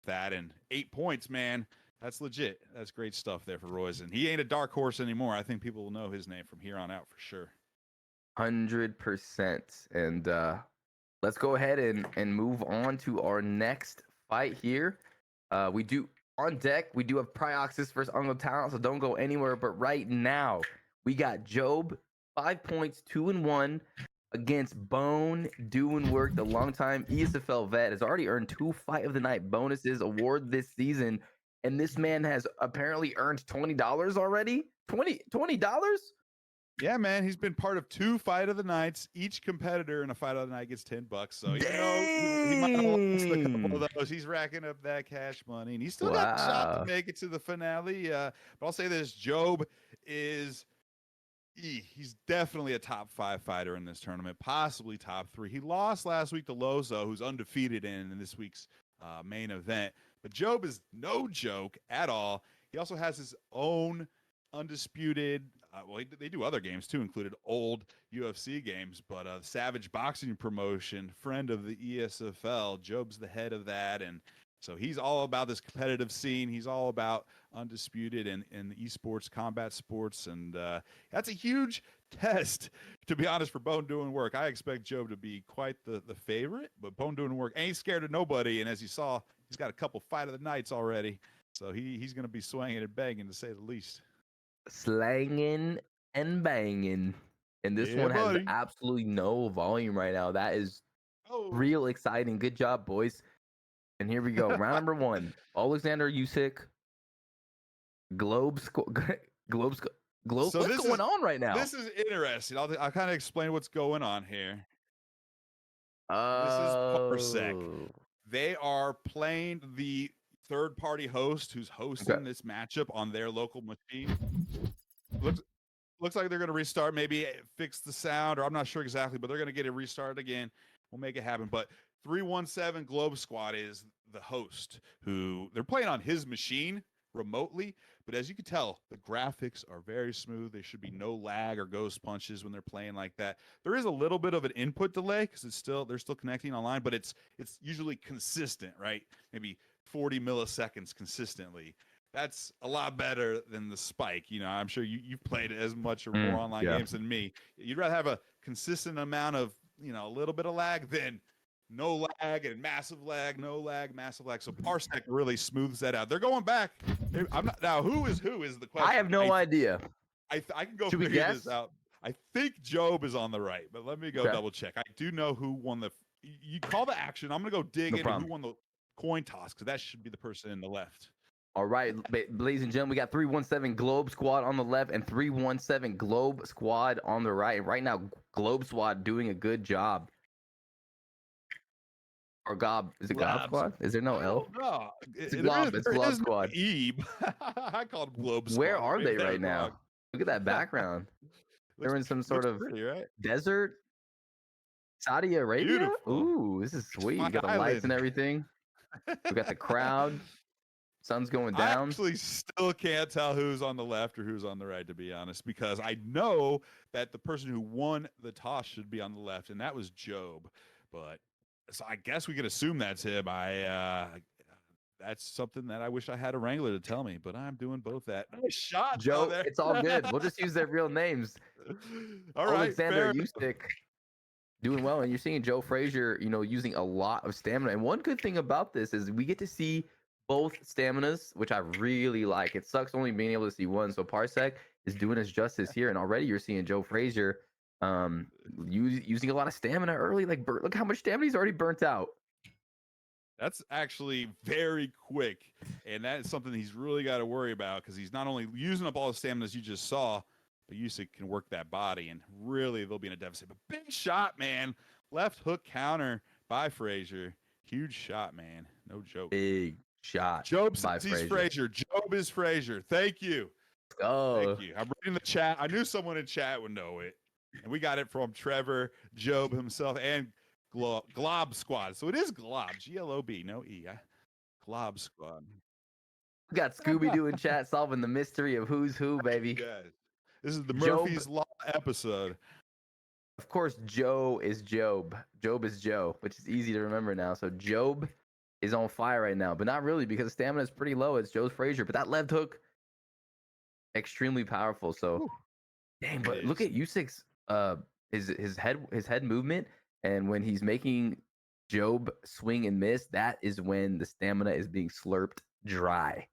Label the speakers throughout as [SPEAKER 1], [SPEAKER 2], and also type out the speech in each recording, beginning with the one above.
[SPEAKER 1] that. And 8 points, man. That's legit. That's great stuff there for Royce. He ain't a dark horse anymore. I think people will know his name from here on out for sure.
[SPEAKER 2] 100%. And let's go ahead and move on to our next fight here. We do on deck. We do have Prioxis versus Uncle Talent, so don't go anywhere. But right now, we got Job, 5 points, 2-1 against Bone doing work. The longtime ESFL vet has already earned 2 Fight of the Night bonuses award this season, and this man has apparently earned $20 already. $20?
[SPEAKER 1] Yeah, man, he's been part of 2 Fight of the Nights. Each competitor in a Fight of the Night gets $10. So even though he might have lost a couple of those, he's racking up that cash money, and he's still got a shot to make it to the finale. But I'll say this: Job is he's definitely a top 5 fighter in this tournament, possibly top 3. He lost last week to Lozo, who's undefeated in this week's main event. But Job is no joke at all. He also has his own undisputed. They do other games too, included old UFC games, but Savage Boxing Promotion, friend of the ESFL, Job's the head of that, and so he's all about this competitive scene. He's all about undisputed and esports, combat sports, and that's a huge test, to be honest, for Bone Doing Work. I expect Job to be quite the favorite, but Bone Doing Work ain't scared of nobody, and as you saw, he's got a couple Fight of the Nights already, so he's going to be swinging and banging, to say the least.
[SPEAKER 2] Slanging and banging, and this one has absolutely no volume right now. That is real exciting. Good job, boys. And here we go. Round number 1. Alexander Usyk. What's going on right now?
[SPEAKER 1] This is interesting. I'll kind of explain what's going on here. This is Parsec. They are playing the third-party host who's hosting this matchup on their local machine. Looks like they're going to restart, maybe fix the sound, or I'm not sure exactly, but they're going to get it restarted again. We'll make it happen. But 317 Globe Squad is the host, who they're playing on his machine remotely. But as you can tell, the graphics are very smooth. There should be no lag or ghost punches when they're playing like that. There is a little bit of an input delay because they're still connecting online, but it's usually consistent, right? Maybe 40 milliseconds consistently. That's a lot better than the spike. You know, I'm sure you've played as much or more online games than me. You'd rather have a consistent amount of, a little bit of lag than no lag and massive lag, no lag, massive lag. So Parsec really smooths that out. They're going back. I'm not now. Who is the question?
[SPEAKER 2] I have no idea.
[SPEAKER 1] I can go figure this out. I think Job is on the right, but let me go double check. I do know who won the. You call the action. I'm gonna go dig into who won the coin toss, because that should be the person in the left.
[SPEAKER 2] All right, ladies and gentlemen, we got 317 Globe Squad on the left and 317 Globe Squad on the right. And right now, Globe Squad doing a good job. Or Gob, is it Gob Squad? Is there no L?
[SPEAKER 1] No,
[SPEAKER 2] it's Glob. It's Glob Squad.
[SPEAKER 1] I called him Globe Squad.
[SPEAKER 2] Where are they right now? Look at that background. They're in some sort of desert. Saudi Arabia?
[SPEAKER 1] Beautiful.
[SPEAKER 2] Ooh, this is sweet. You got the lights and everything. We got the crowd. Sun's going down.
[SPEAKER 1] I actually still can't tell who's on the left or who's on the right, to be honest, because I know that the person who won the toss should be on the left, and that was Job. But so I guess we could assume that's him. That's something that I wish I had a wrangler to tell me, but I'm doing both that. Nice shot,
[SPEAKER 2] Joe. It's all good. We'll just use their real names.
[SPEAKER 1] All right,
[SPEAKER 2] Alexander Usyk doing well, and you're seeing Joe Frazier, using a lot of stamina. And one good thing about this is we get to see both staminas, which I really like. It sucks only being able to see one. So Parsec is doing his justice here, and already you're seeing Joe Frazier using a lot of stamina early. Like, look how much stamina he's already burnt out.
[SPEAKER 1] That's actually very quick, and that is something he's really got to worry about, because he's not only using up all the stamina as you just saw, but Usyk can work that body, and really they'll be in a deficit. But big shot, man. Left hook counter by Frazier. Huge shot, man. No joke.
[SPEAKER 2] Big shot.
[SPEAKER 1] Job says he's Frazier. Job is Frazier. Thank you. Thank you. I'm reading the chat. I knew someone in chat would know it. And we got it from Trevor, Job himself, and Glob Squad. So it is Glob. G-L-O-B. No E. Glob Squad.
[SPEAKER 2] We got Scooby-Doo in chat solving the mystery of who's who, baby.
[SPEAKER 1] Yes. This is the Murphy's Law episode.
[SPEAKER 2] Of course, Joe is Job. Job is Joe, which is easy to remember now. So Job is on fire right now, but not really because stamina is pretty low. It's Joe Frazier, but that left hook extremely powerful. So
[SPEAKER 1] Whew,
[SPEAKER 2] dang,
[SPEAKER 1] it
[SPEAKER 2] but look
[SPEAKER 1] is.
[SPEAKER 2] at Usyk's his head movement, and when he's making Job swing and miss, that is when the stamina is being slurped dry.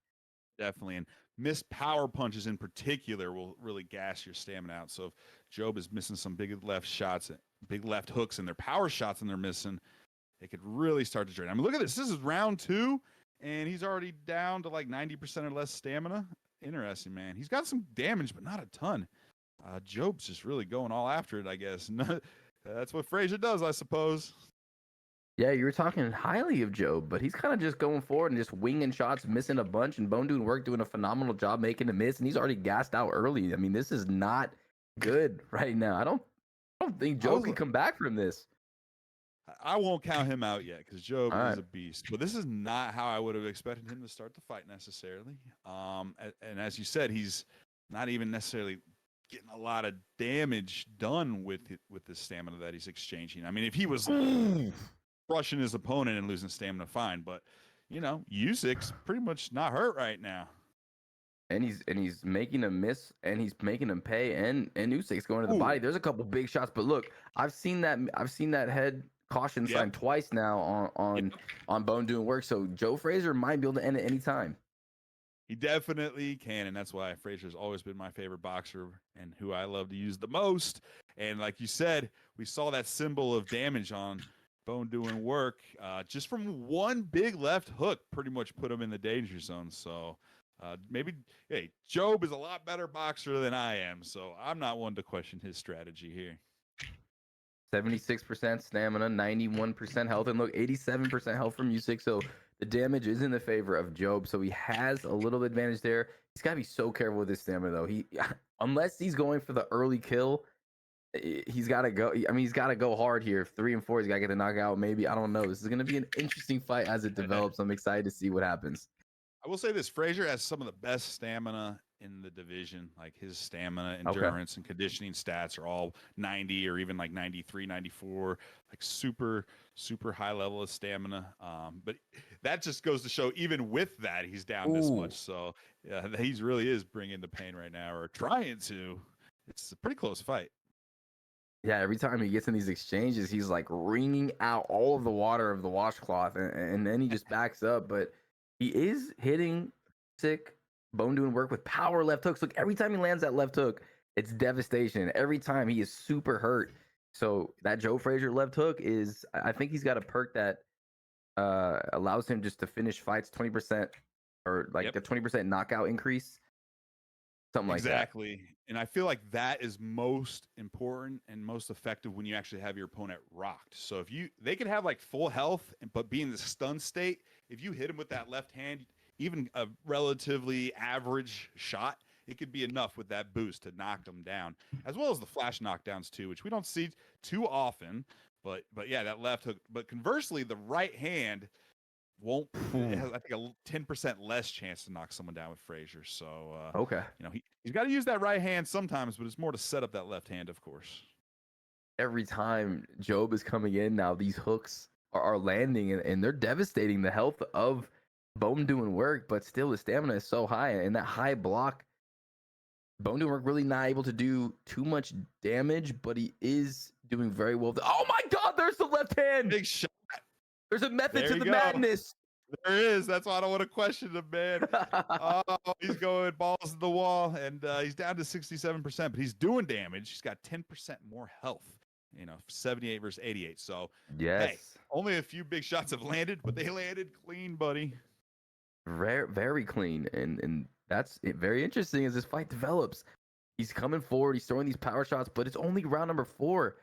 [SPEAKER 1] Definitely. And missed power punches in particular will really gas your stamina out. So if Job is missing some big left shots, big left hooks, and their power shots and they're missing, it could really start to drain. I mean, look at this. This is round 2, and he's already down to like 90% or less stamina. Interesting, man. He's got some damage, but not a ton. Job's just really going all after it, I guess. That's what Frazier does, I suppose.
[SPEAKER 2] Yeah, you were talking highly of Job, but he's kind of just going forward and just winging shots, missing a bunch, and Bone doing work, doing a phenomenal job making a miss, and he's already gassed out early. I mean, this is not good right now. I don't think
[SPEAKER 1] I
[SPEAKER 2] Job
[SPEAKER 1] was
[SPEAKER 2] can come back from this.
[SPEAKER 1] I won't count him out yet because Job
[SPEAKER 2] All
[SPEAKER 1] is
[SPEAKER 2] right.
[SPEAKER 1] a beast. But this is not how I would have expected him to start the fight necessarily. And as you said, he's not even necessarily getting a lot of damage done with the stamina that he's exchanging. I mean, if he was crushing his opponent and losing stamina, fine. But Usyk's pretty much not hurt right now.
[SPEAKER 2] And he's making him miss, and he's making him pay, and Usyk's going to the
[SPEAKER 1] Ooh,
[SPEAKER 2] body. There's a couple big shots, but look, I've seen that head caution
[SPEAKER 1] yep,
[SPEAKER 2] sign twice now on
[SPEAKER 1] yep.
[SPEAKER 2] on Bone doing work. So Joe Frazier might be able to end it any time.
[SPEAKER 1] He definitely can, and that's why Frazier's always been my favorite boxer and who I love to use the most. And like you said, we saw that symbol of damage on Bone doing work just from one big left hook, pretty much put him in the danger zone. So maybe, hey, Job is a lot better boxer than I am, so I'm not one to question his strategy here.
[SPEAKER 2] 76% stamina, 91% health, and look, 87% health from Usyk. So the damage is in the favor of Job. So he has a little advantage there. He's got to be so careful with his stamina, though. He, unless he's going for the early kill, he's got to go. I mean, he's got to go hard here. 3 and 4, he's got to get a knockout. Maybe, I don't know. This is going to be an interesting fight as it develops. I'm excited to see what happens.
[SPEAKER 1] I will say this: Frazier has some of the best stamina in the division. Like his stamina,
[SPEAKER 2] Okay.
[SPEAKER 1] endurance, and conditioning stats are all 90 or even like 93, 94, like super, super high level of stamina. But that just goes to show, even with that, he's down this
[SPEAKER 2] Ooh.
[SPEAKER 1] much. So yeah, he's really is bringing the pain right now, or trying to. It's a pretty close fight.
[SPEAKER 2] Yeah, every time he gets in these exchanges, he's like wringing out all of the water of the washcloth, and then he just backs up. But he is hitting sick, Bone doing work with power left hooks. Look, every time he lands that left hook, it's devastation. Every time he is super hurt. So that Joe Frazier left hook is, I think he's got a perk that allows him just to finish fights 20% or like
[SPEAKER 1] Yep.
[SPEAKER 2] a 20% knockout increase, something like that.
[SPEAKER 1] Exactly. And I feel like that is most important and most effective when you actually have your opponent rocked. So if they could have like full health, but be in the stun state, if you hit him with that left hand, even a relatively average shot, it could be enough with that boost to knock them down, as well as the flash knockdowns too, which we don't see too often. But yeah, that left hook. But conversely, the right hand won't it has, I think, a 10% less chance to knock someone down with Frazier. So
[SPEAKER 2] Okay.
[SPEAKER 1] he's got to use that right hand sometimes, but it's more to set up that left hand, of course.
[SPEAKER 2] Every time Job is coming in now, these hooks are landing, and they're devastating the health of Bone doing work, but still the stamina is so high, and that high block, Bone doing work really not able to do too much damage, but he is doing very well. Oh my God, there's the left hand.
[SPEAKER 1] Big shot.
[SPEAKER 2] There's a method
[SPEAKER 1] There
[SPEAKER 2] to
[SPEAKER 1] you
[SPEAKER 2] the
[SPEAKER 1] go.
[SPEAKER 2] madness.
[SPEAKER 1] There is. That's why I don't want to question him, man. Oh, he's going balls to the wall, and he's down to 67%, but he's doing damage. He's got 10% more health. 78 versus 88. So, hey,
[SPEAKER 2] Yes.
[SPEAKER 1] only a few big shots have landed, but they landed clean, buddy.
[SPEAKER 2] Very, very clean, and that's it, very interesting as this fight develops. He's coming forward, he's throwing these power shots, but it's only round number 4,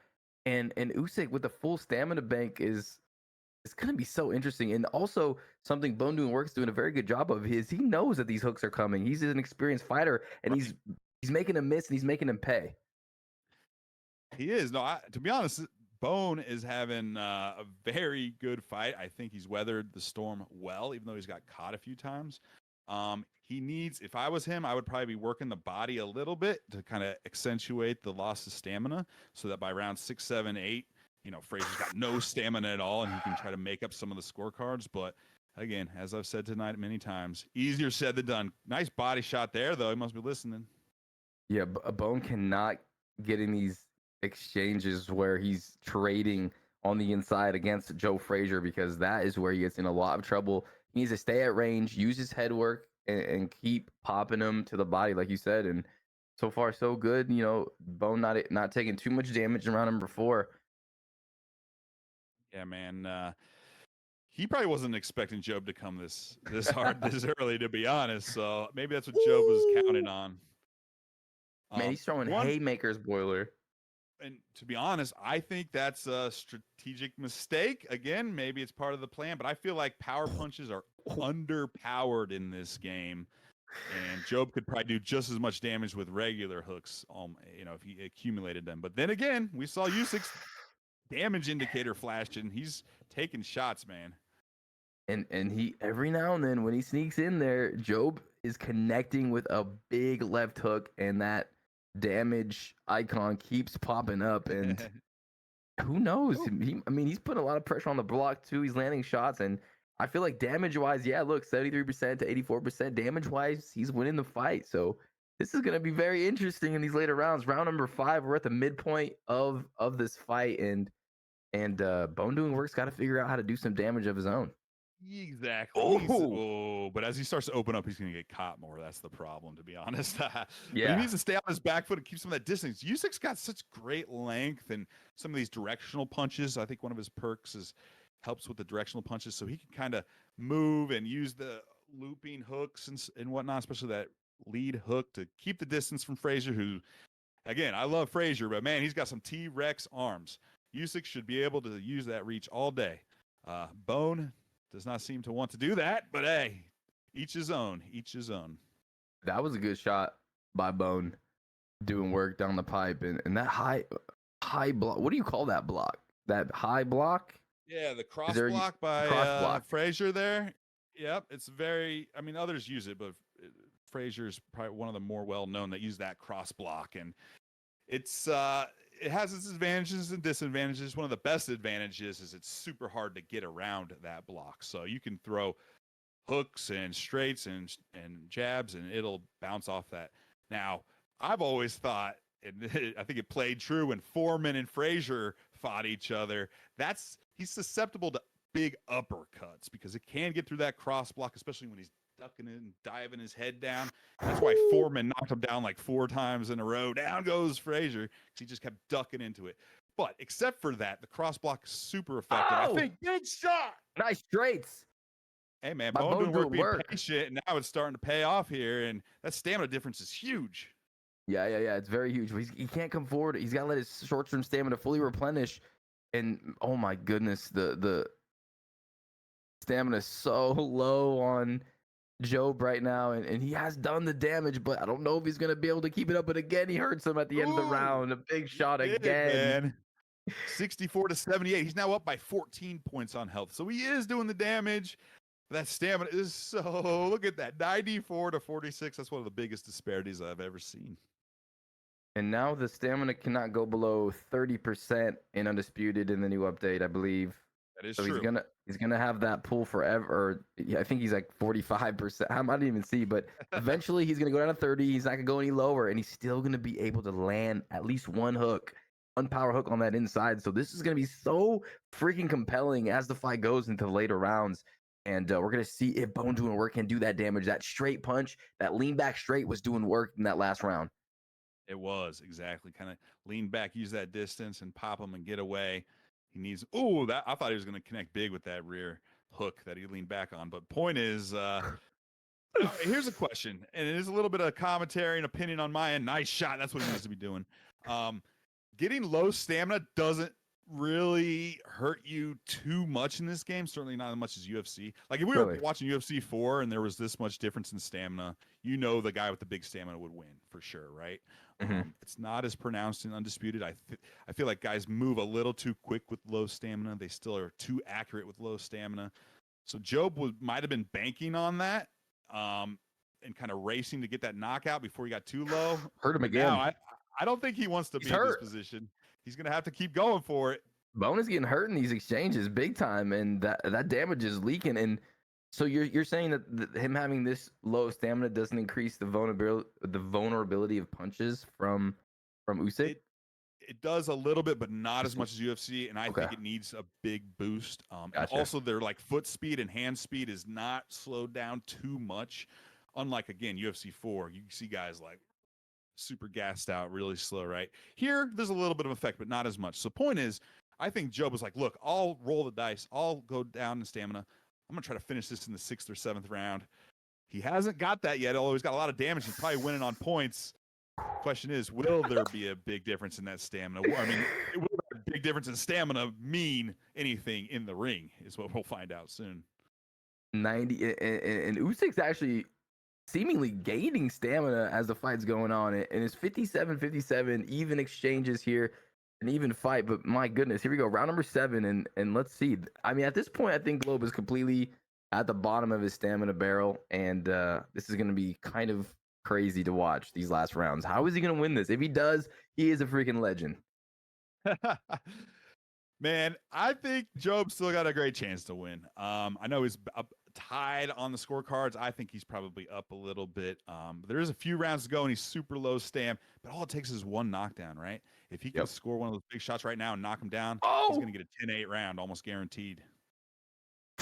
[SPEAKER 2] and Usyk with the full stamina bank is it's gonna be so interesting. And also something Bone doing work's doing a very good job of is he knows that these hooks are coming. He's an experienced fighter, and
[SPEAKER 1] Right.
[SPEAKER 2] he's making him miss and he's making him pay.
[SPEAKER 1] He is. No, to be honest, Bone is having a very good fight. I think he's weathered the storm well, even though he's got caught a few times. He needs, if I was him, I would probably be working the body a little bit to kind of accentuate the loss of stamina so that by round 6, 7, 8, Frazier's got no stamina at all, and he can try to make up some of the scorecards. But again, as I've said tonight many times, easier said than done. Nice body shot there, though. He must be listening.
[SPEAKER 2] Yeah, Bone cannot get in these exchanges where he's trading on the inside against Joe Frazier, because that is where he gets in a lot of trouble. He needs to stay at range, use his head work, and keep popping him to the body, like you said. And so far, so good. Bone not taking too much damage in round number 4.
[SPEAKER 1] Yeah, man. He probably wasn't expecting Job to come this hard this early, to be honest. So maybe that's what Job was counting on.
[SPEAKER 2] Man, he's throwing haymakers, Boiler.
[SPEAKER 1] And to be honest, I think that's a strategic mistake. Again, maybe it's part of the plan, but I feel like power punches are underpowered in this game. And Job could probably do just as much damage with regular hooks, if he accumulated them. But then again, we saw Usyk's damage indicator flash, and he's taking shots, man.
[SPEAKER 2] And he, every now and then when he sneaks in there, Job is connecting with a big left hook, and that damage icon keeps popping up. And who knows? He's putting a lot of pressure on the block too. He's landing shots, and I feel like damage-wise, yeah, look, 73% to 84% damage-wise, he's winning the fight. So this is going to be very interesting in these later rounds. Round number 5, we're at the midpoint of this fight, and Bone Doing Work's got to figure out how to do some damage of his own.
[SPEAKER 1] Exactly. But as he starts to open up, he's going to get caught more. That's the problem, to be honest.
[SPEAKER 2] Yeah.
[SPEAKER 1] But he needs to stay on his back foot and keep some of that distance. Usyk's got such great length, and some of these directional punches. I think one of his perks helps with the directional punches, so he can kind of move and use the looping hooks and whatnot, especially that lead hook, to keep the distance from Frazier, who, again, I love Frazier, but man, he's got some T-Rex arms. Usyk should be able to use that reach all day. Bone does not seem to want to do that, but hey, each his own.
[SPEAKER 2] That was a good shot by Bone, doing work down the pipe, and that high block. What do you call that block? That high block?
[SPEAKER 1] Yeah, the cross block by Frazier there. Yep, it's very. Others use it, but Frazier's probably one of the more well-known that use that cross block, and it's it has its advantages and disadvantages. One of the best advantages is it's super hard to get around that block. So you can throw hooks and straights and jabs, and it'll bounce off that. Now, I've always thought, and I think it played true when Foreman and Frazier fought each other, he's susceptible to big uppercuts because it can get through that cross block, especially when he's ducking it and diving his head down. That's why Foreman knocked him down like 4 times in a row. Down goes Frazier because he just kept ducking into it. But except for that, the cross block is super effective. I think big shot.
[SPEAKER 2] Nice straights.
[SPEAKER 1] Hey man, Bone doing work, being patient, and now it's starting to pay off here, and that stamina difference is huge.
[SPEAKER 2] Yeah. It's very huge. He can't come forward. He's got to let his short-term stamina fully replenish. And oh my goodness, the stamina is so low on Job right now, and he has done the damage, but I don't know if he's gonna be able to keep it up. But again, he hurts him at the end of the round. A big shot again.
[SPEAKER 1] 64 to 78. He's now up by 14 points on health, so he is doing the damage. That stamina is so. Look at that, 94 to 46. That's one of the biggest disparities I've ever seen.
[SPEAKER 2] And now the stamina cannot go below 30% in Undisputed in the new update, I believe.
[SPEAKER 1] That is
[SPEAKER 2] so
[SPEAKER 1] true.
[SPEAKER 2] He's gonna have that pull forever. Or yeah, I think he's like 45%. I didn't even see, but eventually he's gonna go down to 30. He's not gonna go any lower, and he's still gonna be able to land at least one power hook on that inside. So this is gonna be so freaking compelling as the fight goes into the later rounds. And we're gonna see if Bone Doing Work can do that damage. That straight punch, that lean back straight was doing work in that last round.
[SPEAKER 1] It was exactly kind of lean back, use that distance, and pop him and get away. He needs. I thought he was going to connect big with that rear hook that he leaned back on. But point is, here's a question, and it is a little bit of commentary and opinion on my end. Nice shot. That's what he needs to be doing. Getting low stamina doesn't really hurt you too much in this game. Certainly not as much as UFC. Like if we were watching UFC 4 and there was this much difference in stamina, the guy with the big stamina would win for sure, right?
[SPEAKER 2] Mm-hmm.
[SPEAKER 1] It's not as pronounced in Undisputed. I feel like guys move a little too quick with low stamina. They still are too accurate with low stamina. So Job might have been banking on that and kind of racing to get that knockout before he got too low.
[SPEAKER 2] Hurt him again.
[SPEAKER 1] Now, I don't think he wants to be in this position. He's going to have to keep going for it.
[SPEAKER 2] Bone is getting hurt in these exchanges big time, and that damage is leaking. And so you're saying that him having this low stamina doesn't increase the vulnerability of punches from Usyk?
[SPEAKER 1] It does a little bit, but not as much as UFC, and I
[SPEAKER 2] Okay.
[SPEAKER 1] think it needs a big boost. And
[SPEAKER 2] Gotcha.
[SPEAKER 1] also, their like foot speed and hand speed is not slowed down too much. Unlike again UFC 4, you see guys like super gassed out, really slow. Right here, there's a little bit of effect, but not as much. So, point is, I think Job was like, "Look, I'll roll the dice. I'll go down in stamina. I'm gonna try to finish this in the 6th or 7th round." He hasn't got that yet, although he's got a lot of damage and probably winning on points. Question is, will there be a big difference in that stamina? I mean, will a big difference in stamina mean anything in the ring is what we'll find out soon.
[SPEAKER 2] 90 and Usyk's actually seemingly gaining stamina as the fight's going on, and it's 57-57, even exchanges here, an even fight. But my goodness, here we go, round number 7, and let's see. I mean, at this point, I think Globe is completely at the bottom of his stamina barrel, and this is going to be kind of crazy to watch these last rounds. How is he going to win this? If he does, he is a freaking legend.
[SPEAKER 1] Man, I think Job still got a great chance to win. I know he's up, tied on the scorecards. I think he's probably up a little bit. There is a few rounds to go, and he's super low stam. But all it takes is one knockdown, right? If he can score one of those big shots right now and knock him down, he's going to get a 10-8 round, almost guaranteed.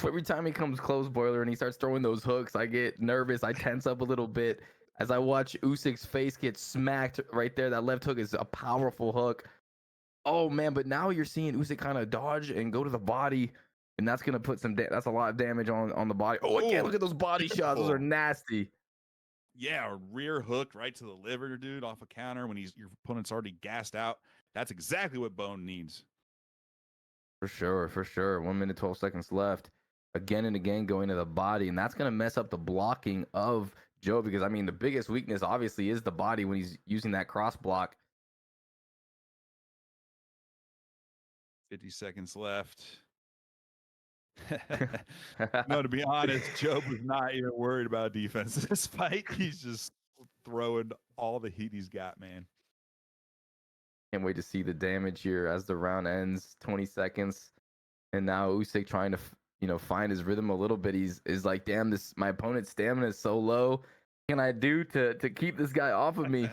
[SPEAKER 2] Every time he comes close, Boiler, and he starts throwing those hooks, I get nervous. I tense up a little bit as I watch Usyk's face get smacked right there. That left hook is a powerful hook. Oh man, but now you're seeing Usyk kind of dodge and go to the body, and that's gonna put that's a lot of damage on the body. Oh, again, look at those body shots. Those are nasty.
[SPEAKER 1] Yeah, a rear hook right to the liver, dude, off a counter when your opponent's already gassed out. That's exactly what Bone needs.
[SPEAKER 2] For sure. 1 minute, 12 seconds left. Again and again going to the body, and that's gonna mess up the blocking of Joe, because I mean the biggest weakness obviously is the body when he's using that cross block.
[SPEAKER 1] 50 seconds left. No, to be honest, Job was not even worried about defense in this fight. He's just throwing all the heat he's got, man.
[SPEAKER 2] Can't wait to see the damage here as the round ends. 20 seconds, and now Usyk trying to find his rhythm a little bit. He's like, damn, this my opponent's stamina is so low. What can I do to keep this guy off of me?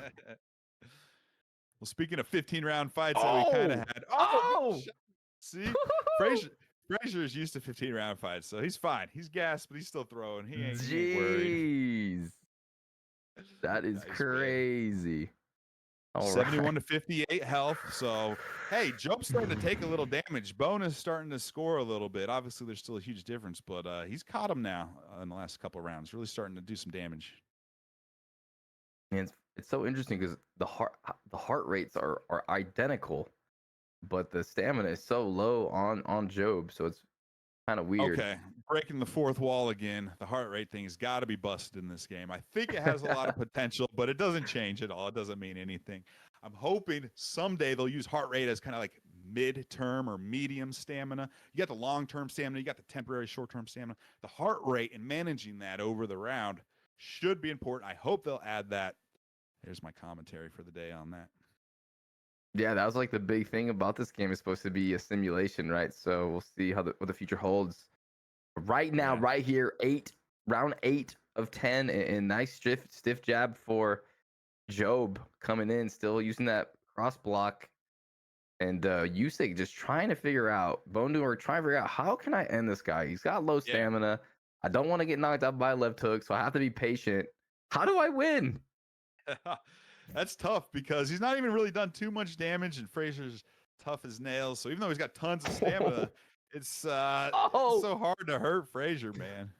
[SPEAKER 1] Well, speaking of 15-round fights that we kind of had. Oh! See? Frazier's used to 15-round fights, so he's fine. He's gassed, but he's still throwing. He ain't worried.
[SPEAKER 2] That is crazy.
[SPEAKER 1] 71 to 58 health. So, hey, Job's starting to take a little damage. Bone is starting to score a little bit. Obviously, there's still a huge difference, but he's caught him now in the last couple of rounds. Really starting to do some damage.
[SPEAKER 2] And it's so interesting because the heart rates are identical, but the stamina is so low on Job, so it's kind of weird.
[SPEAKER 1] Okay, breaking the fourth wall again. The heart rate thing has got to be busted in this game. I think it has a lot of potential, but it doesn't change at all. It doesn't mean anything. I'm hoping someday they'll use heart rate as kind of like mid-term or medium stamina. You got the long-term stamina, you got the temporary short-term stamina. The heart rate and managing that over the round should be important. I hope they'll add that. Here's my commentary for the day on that.
[SPEAKER 2] Yeah, that was like the big thing about this game. Is supposed to be a simulation, right? So we'll see what the future holds. Right now, right here, round 8 of 10, and nice stiff jab for Job coming in, still using that cross block, and Usyk just trying to figure out trying to figure out how can I end this guy. He's got low stamina. I don't want to get knocked out by a left hook, so I have to be patient. How do I win?
[SPEAKER 1] That's tough because he's not even really done too much damage, and Frazier's tough as nails. So even though he's got tons of stamina, it's so hard to hurt Frazier, man.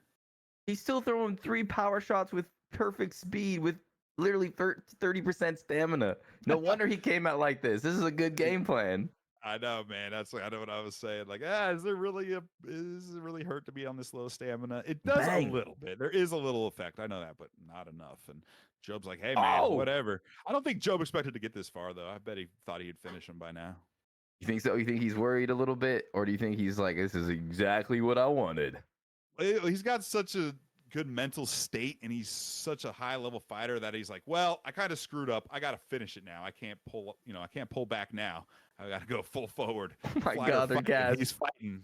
[SPEAKER 2] He's still throwing 3 power shots with perfect speed with literally 30% stamina. No wonder he came out like this. This is a good game plan.
[SPEAKER 1] I know, man. That's I know what I was saying. Like, does it really hurt to be on this low stamina? It does a little bit. There is a little effect. I know that, but not enough. And Job's like, hey, man, whatever. I don't think Job expected to get this far, though. I bet he thought he'd finish him by now.
[SPEAKER 2] You think so? You think he's worried a little bit? Or do you think he's like, this is exactly what I wanted?
[SPEAKER 1] He's got such a good mental state, and he's such a high-level fighter that he's like, well, I kind of screwed up. I got to finish it now. I can't pull back now. I got to go full forward.
[SPEAKER 2] Oh my
[SPEAKER 1] Fighter
[SPEAKER 2] God, they're
[SPEAKER 1] fighting.
[SPEAKER 2] gassed.
[SPEAKER 1] He's fighting.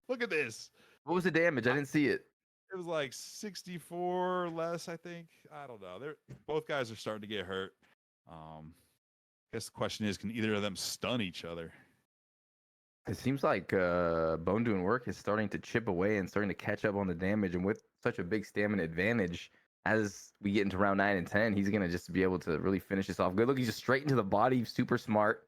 [SPEAKER 1] Look at this.
[SPEAKER 2] What was the damage? I didn't see it.
[SPEAKER 1] It was like 64 or less, I think. I don't know. Both guys are starting to get hurt. I guess the question is, can either of them stun each other?
[SPEAKER 2] It seems like Bone Doing Work is starting to chip away and starting to catch up on the damage. And with such a big stamina advantage, as we get into round 9 and 10, he's going to just be able to really finish this off. Good look. He's just straight into the body. Super smart.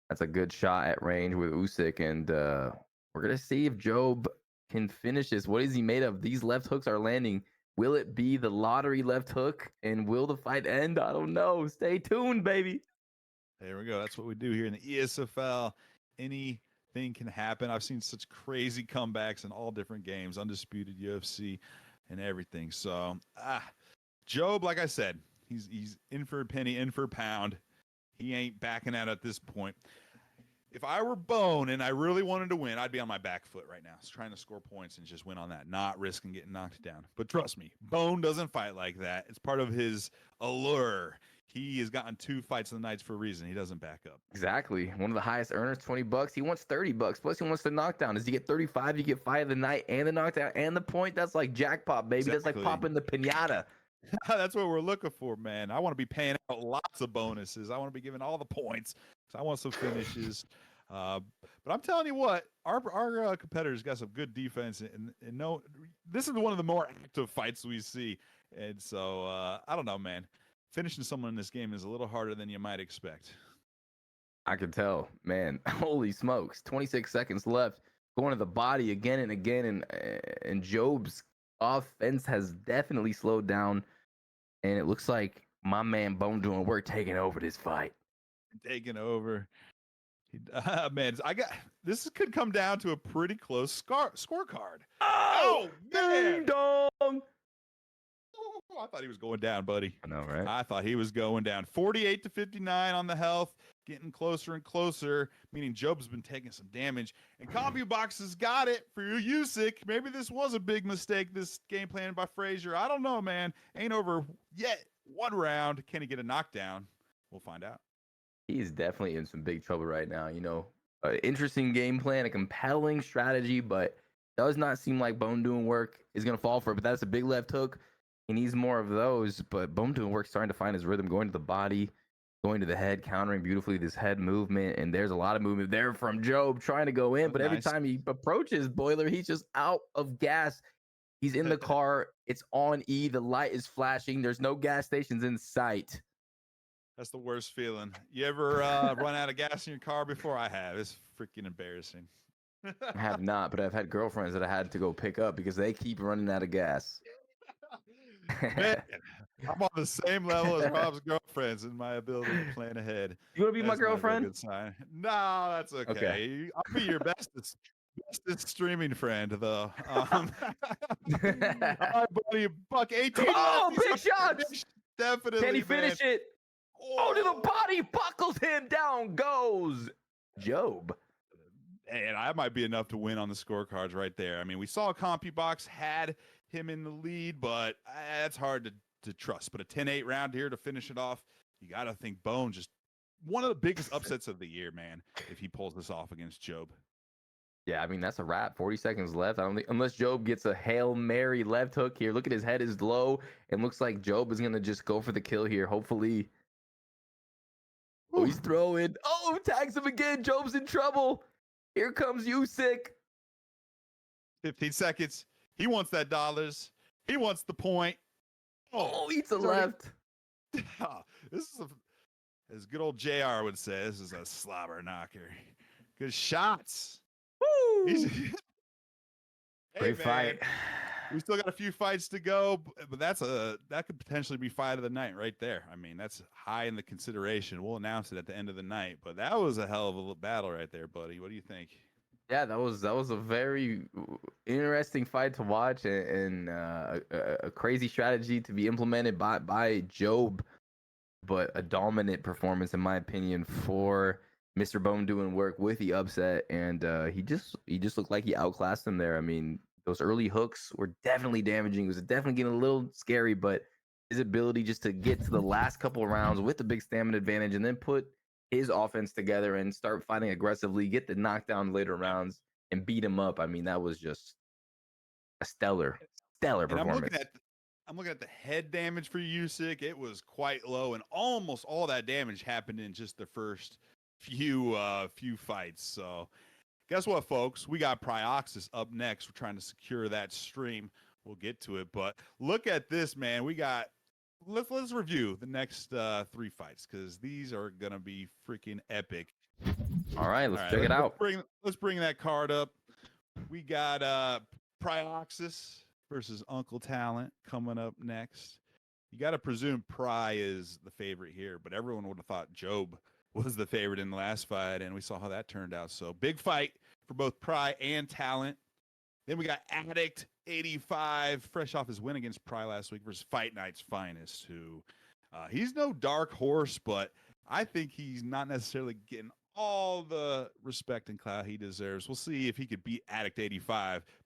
[SPEAKER 2] That's a good shot at range with Usyk. And we're going to see if Job can finish this. What is he made of? These left hooks are landing. Will it be the lottery left hook? And will the fight end? I don't know. Stay tuned, baby.
[SPEAKER 1] There we go. That's what we do here in the ESFL. Anything can happen. I've seen such crazy comebacks in all different games, Undisputed, UFC, and everything. So, Job, like I said, he's in for a penny, in for a pound. He ain't backing out at this point. If I were Bone and I really wanted to win, I'd be on my back foot right now, trying to score points and just win on that, not risking getting knocked down. But trust me, Bone doesn't fight like that. It's part of his allure. He has gotten 2 fights of the nights for a reason. He doesn't back up.
[SPEAKER 2] Exactly. One of the highest earners, $20. He wants $30. Plus, he wants the knockdown. Does he get 35? You get fight of the night and the knockdown and the point. That's like jackpot, baby. Exactly. That's like popping the pinata.
[SPEAKER 1] That's what we're looking for, man. I want to be paying out lots of bonuses. I want to be giving all the points. So I want some finishes. But I'm telling you what, our competitors got some good defense, and no, this is one of the more active fights we see. And so I don't know, man. Finishing someone in this game is a little harder than you might expect.
[SPEAKER 2] I can tell, man. Holy smokes! 26 seconds left. Going to the body again and again, and Job's offense has definitely slowed down, and it looks like my man Bone Doing Work taking over this fight.
[SPEAKER 1] Taking over. Man, this could come down to a pretty close scorecard.
[SPEAKER 2] Oh man! Ding dong!
[SPEAKER 1] I thought he was going down, buddy.
[SPEAKER 2] I know, right?
[SPEAKER 1] I thought he was going down. 48-59 on the health, getting closer and closer, meaning Job's been taking some damage. And CompuBox has got it for Usyk. Maybe this was a big mistake, this game plan by Frazier. I don't know, man. Ain't over yet. 1 round. Can he get a knockdown? We'll find out.
[SPEAKER 2] He's definitely in some big trouble right now. You know, an interesting game plan, a compelling strategy, but does not seem like Bone Doing Work is going to fall for it. But that's a big left hook. He needs more of those, but Bone Doing Work starting to find his rhythm, going to the body, going to the head, countering beautifully this head movement. And there's a lot of movement there from Job trying to go in, but every time he approaches Boiler, he's just out of gas. He's in the car. It's on E. The light is flashing. There's no gas stations in sight.
[SPEAKER 1] That's the worst feeling. You ever run out of gas in your car before? I have. It's freaking embarrassing.
[SPEAKER 2] I have not, but I've had girlfriends that I had to go pick up because they keep running out of gas.
[SPEAKER 1] Man, I'm on the same level as Rob's girlfriends in my ability to plan ahead.
[SPEAKER 2] You want to be my girlfriend?
[SPEAKER 1] Good sign. No, that's okay. I'll be your bestest streaming friend, though. All right, buddy, buck 18.
[SPEAKER 2] Oh, big shots!
[SPEAKER 1] Definitely.
[SPEAKER 2] Can he finish it? Oh, to the body, buckles him. Down goes Job.
[SPEAKER 1] And that might be enough to win on the scorecards right there. I mean, we saw CompuBox had him in the lead, but that's hard to trust. But a 10-8 round here to finish it off, you got to think Bone just one of the biggest upsets of the year, man, if he pulls this off against Job.
[SPEAKER 2] Yeah, I mean, that's a wrap. 40 seconds left. I don't think, unless Job gets a Hail Mary left hook here. Look at his head is low, and looks like Job is going to just go for the kill here, hopefully. Oh, he's throwing. Oh, tags him again. Job's in trouble. Here comes Usyk.
[SPEAKER 1] 15 seconds. He wants that dollars. He wants the point.
[SPEAKER 2] Oh, eats a left.
[SPEAKER 1] This is as good old JR would say, this is a slobber knocker. Good shots.
[SPEAKER 2] Woo!
[SPEAKER 1] Hey,
[SPEAKER 2] great fight.
[SPEAKER 1] We still got a few fights to go, but that could potentially be fight of the night right there. I mean, that's high in the consideration. We'll announce it at the end of the night, but that was a hell of a battle right there, buddy. What do you think?
[SPEAKER 2] Yeah, that was a very interesting fight to watch, and a crazy strategy to be implemented by Job, but a dominant performance in my opinion for Mr. Bone Doing Work with the upset, and he just looked like he outclassed him there. I mean, those early hooks were definitely damaging. It was definitely getting a little scary, but his ability just to get to the last couple of rounds with the big stamina advantage and then put his offense together and start fighting aggressively, get the knockdown later rounds, and beat him up. I mean, that was just a stellar
[SPEAKER 1] And
[SPEAKER 2] performance.
[SPEAKER 1] I'm looking at the head damage for Usyk. It was quite low, and almost all that damage happened in just the first few fights. So guess what, folks? We got Prioxis up next. We're trying to secure that stream. We'll get to it, but look at this, man. We got. Let's review the next 3 fights because these are gonna be freaking epic.
[SPEAKER 2] All right, let's check it out.
[SPEAKER 1] Let's bring that card up. We got Prioxis versus Uncle Talent coming up next. You got to presume Pry is the favorite here, but everyone would have thought Job was the favorite in the last fight, and we saw how that turned out. So big fight for both Pry and Talent. Then we got Addict 85, fresh off his win against Pry last week versus Fight Night's Finest, who he's no dark horse, but I think he's not necessarily getting all the respect and clout he deserves. We'll see if he could beat Addict 85.